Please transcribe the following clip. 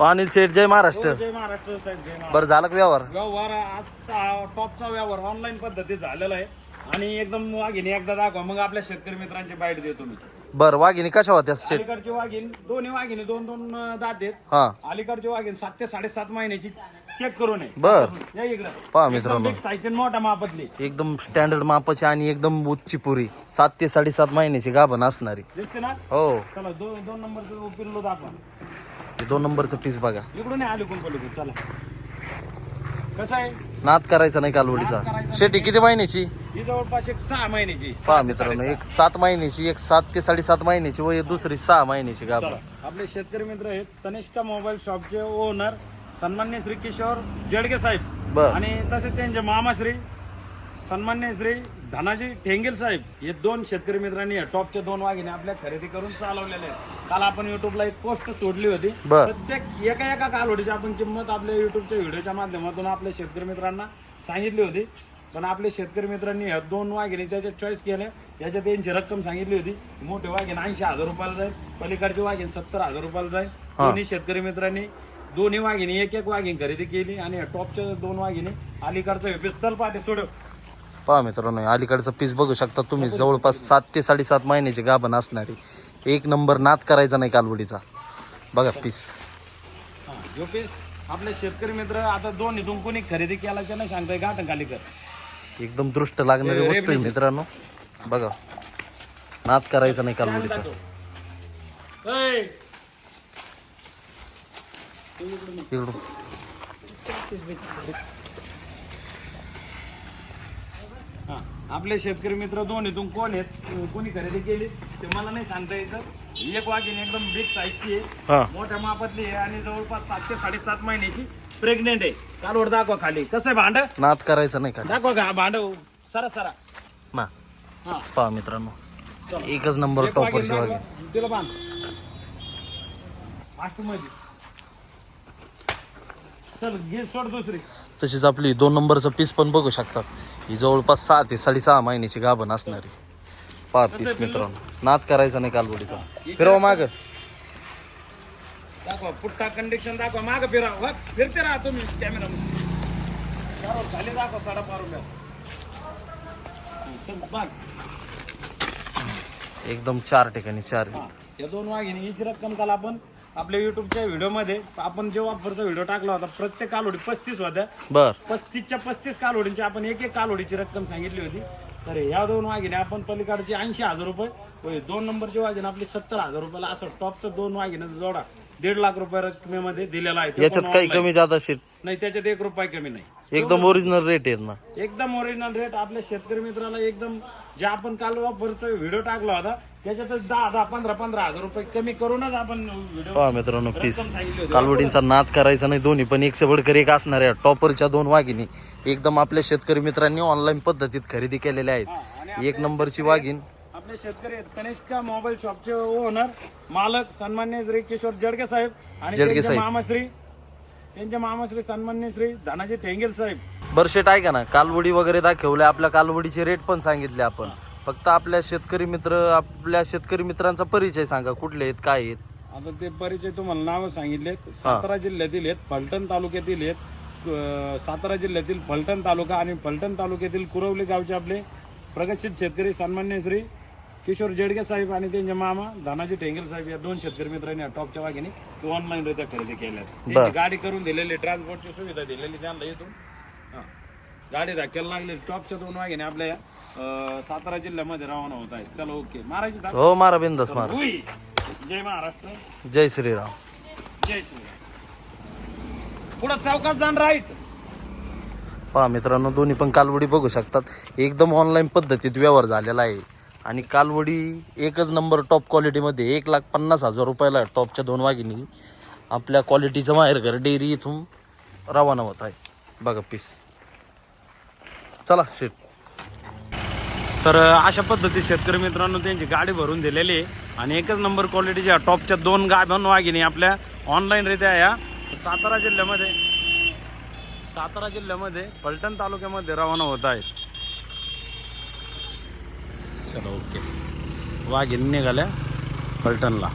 अनिल शेठ जय महाराष्ट्र. जय महाराष्ट्र साहेब. जय महाराष्ट्र. बरं झालं का व्यवहार? व्यवहार आजचा टॉपचा व्यवहार ऑनलाईन पद्धतीत झालेला आहे आणि एकदम वाघिणी एकदा दाखवा मग आपल्या शेतकरी मित्रांची बाईट देतो मी. बरं वाघिणी कशा होत्या शेठ? अलीकडची वाघीण दोन्ही वाघिणी दोन दोन दात आहेत. हा अलीकडची वाघीण 7 ते 7.5 महिन्याची चेक करून आहे. बर या इकडे पहा मित्रांनो, साईज मोठ्या मापातली एकदम स्टँडर्ड मापाची आणि एकदम उच्ची पुरी 7 ते 7.5 महिन्याची गाभण असणारी. दिसते ना? हो चला दोन नंबरचं पिल्लो दाखवा. हे 2 नंबरचं पीस बघा. इकडून आले कोण पलीकडे. चला कसं आहे नाद करायचा नाही कालवडीचा. शेटी किती महिन्याची? ही जवळपास एक 6 महिन्याची. पहा मित्रांनो, एक 7 महिन्याची, एक 7 ते 7.5 महिन्याची व दुसरी 6 महिन्याची गाभण. चला, आपले शेतकरी मित्र आहेत तनिष्का मोबाईल शॉपचे ओनर सन्मान्य श्री किशोर जडगे साहेब बर आणि तसे त्यांचे मामा श्री सन्मान्य श्री धनाजी ठेंगेल साहेब हे 2 शेतकरी मित्रांनी टॉपच्या 2 वाघिणी आपल्या खरेदी करून चालवलेले आहेत. काल आपण युट्यूबला एक पोस्ट सोडली होती. बर. प्रत्येक एका कालवडीची आपण किंमत आपल्या युट्यूबच्या व्हिडिओच्या माध्यमातून आपल्या शेतकरी मित्रांना सांगितली होती. पण आपल्या शेतकरी मित्रांनी ह्या 2 वाघिणी त्याच्यात चॉईस केल्या. याच्यात त्यांची रक्कम सांगितली होती. मोठे वाघिण 80,000 रुपयाला जाईल, पलीकडची वाघिण 70,000 रुपयाला जाईल. दोन्ही शेतकरी मित्रांनी दोन्ही वाघिणी एक वाघीण खरेदी केली आणि टॉपच्या 2 वाघिणी अलीकडचा पीस चल पाटे सोड. पहा मित्रांनो, अलीकडचा पीस बघू शकता तुम्ही. जवळपास 7 ते 7.5 महिन्याची गाभण असणारी. एक नंबर नाद करायचा नाही कालवडीचा. बघा पीस. जो पीस आपले शेतकरी मित्र आता 2 इथून कोणी खरेदी केला की नाही सांगताय गाठण खाली कर. एकदम दृष्ट लागणारी वस्तू आहे मित्रांनो. बघा नाद करायचा नाही कालवडीचा. इकडून आपले शेतकरी मित्र 2 इथून कोण आहेत कोणी खरेदी केली ते मला नाही सांगता यायचं. एक वाघीण एकदम बिग साईजची आहे, मोठ्या मापातली आहे आणि जवळपास 7 ते 7.5 महिन्याची प्रेग्नेंट आहे. कालवड दाखवा खाली कसं आहे भांड. नाद करायचं नाही का दाखवा का भांड सरा मा. हा पहा मित्रांनो, एकच नंबर टॉपरची वाघीण. तिला बांध फास्ट मध्ये. चल घे सोड दुसरी. तशीच आपली 2 नंबरचं पीस पण बघू शकतात. ही जवळपास 6 ते 6.5 महिन्याची गाभण असणारी. पहा पीस मित्रांनो, नाद करायचा नाही कालवडीचा. फिरवा माग. दाखवा पुट्टा कंडिशन दाखवा. माग फिरा फिरते राहा तुम्ही कॅमेरा खाली दाखवा 5.5 रुपये. चल बाग एकदम 4 ठिकाणी 4. या 2 वाघिणी हिची रक्कम काल आपण आपल्या युट्यूबच्या व्हिडिओमध्ये आपण जो ऑफरचा व्हिडिओ टाकला होता प्रत्येक कालवडी 35 होत्या. बर 35च्या 35 कालवडींची आपण एक कालवडीची रक्कम सांगितली होती. तर ह्या 2 वाघिणी आपण पलीकडची 80,000 रुपये, 2 नंबरची वाघिणी आपली 70,000 रुपयाला असं टॉपचं 2 वाघिणीचा जोडा 1.5 लाख रुपये रकमेमध्ये दिलेला आहे. याच्यात काही कमी जादा शेट नाही, त्याच्यात 1 रुपया कमी नाही. एकदम ओरिजिनल रेट आहेत ना. एकदम ओरिजिनल रेट. आपल्या शेतकरी मित्राला एकदम जे आपण काल ऑफरचा व्हिडिओ टाकला होता त्याच्यातच 10,000-15,000 रुपये कमी करूनच आपण व्हिडिओ. पहा मित्रांनो पीस. कालवडींचा नाद करायचा नाही. दोन्ही पण एक बडकर एक असणाऱ्या टॉपरच्या 2 वाघिणी एकदम आपल्या शेतकरी मित्रांनी ऑनलाईन पद्धतीत खरेदी केलेल्या आहेत. एक नंबरची वाघीण. आपले शेतकरी तनिष्का मोबाईल शॉपचे ओनर मालक सन्मान्य श्री किशोर जडगे साहेब आणि त्यांचे मामाश्री सन्मान्य श्री धनाजी ठेंगेल साहेब. बरशेट आहे का ना, कालवडी वगैरे दाखवले. आपल्या कालवडीचे रेट पण सांगितले आपण. फक्त आपल्या शेतकरी मित्रांचा परिचय सांगा, कुठले आहेत काय आहेत. आता ते परिचय तुम्हाला नाव सांगितलेत. सातारा जिल्ह्यातील आहेत, फलटण तालुक्यातील आहेत. सातारा जिल्ह्यातील फलटण तालुका आणि फलटण तालुक्यातील कुरवली गावचे आपले प्रगतशील शेतकरी सन्मान्य श्री किशोर जडगे साहेब आणि त्यांचे मामा धनाजी ठेंगेल साहेब या 2 शेतकरी मित्रांनी टॉपच्या वाघिणी ऑनलाईन रित्या खरेदी केल्या. त्यांची गाडी करून दिलेली, ट्रान्सपोर्टची सुविधा दिलेली त्यांना इथून. गाडी धक्क्याला लागली. टॉपच्या 2 वाघिणी आपल्या सातारा जिल्ह्यामध्ये रवाना होत आहेत. चला ओके मारायची. हो मारा बिंदास मारा. जय महाराष्ट्र. जय श्रीराम. जय श्रीराम. पुढं चौकात जाण राईट. पहा मित्रांनो, दोन्ही पण कालवडी बघू शकतात. एकदम ऑनलाईन पद्धतीत व्यवहार झालेला आहे आणि कालवडी एकच नंबर टॉप क्वालिटीमध्ये 1,50,000 रुपयाला टॉपच्या 2 वाघिणी आपल्या क्वालिटीचं माहेरघर डेअरी इथून रवाना होत आहे. बघा पीस. चला शेट. तर अशा पद्धती शेतकरी मित्रांनो त्यांची गाडी भरून दिलेली आहे आणि एकच नंबर क्वालिटीच्या टॉपच्या 2 गाभण वाघिणी आपल्या ऑनलाईन रित्या या सातारा जिल्ह्यामध्ये फलटण तालुक्यामध्ये रवाना होत आहेत. चला ओके. वाघिणी निघाल्या फलटणला.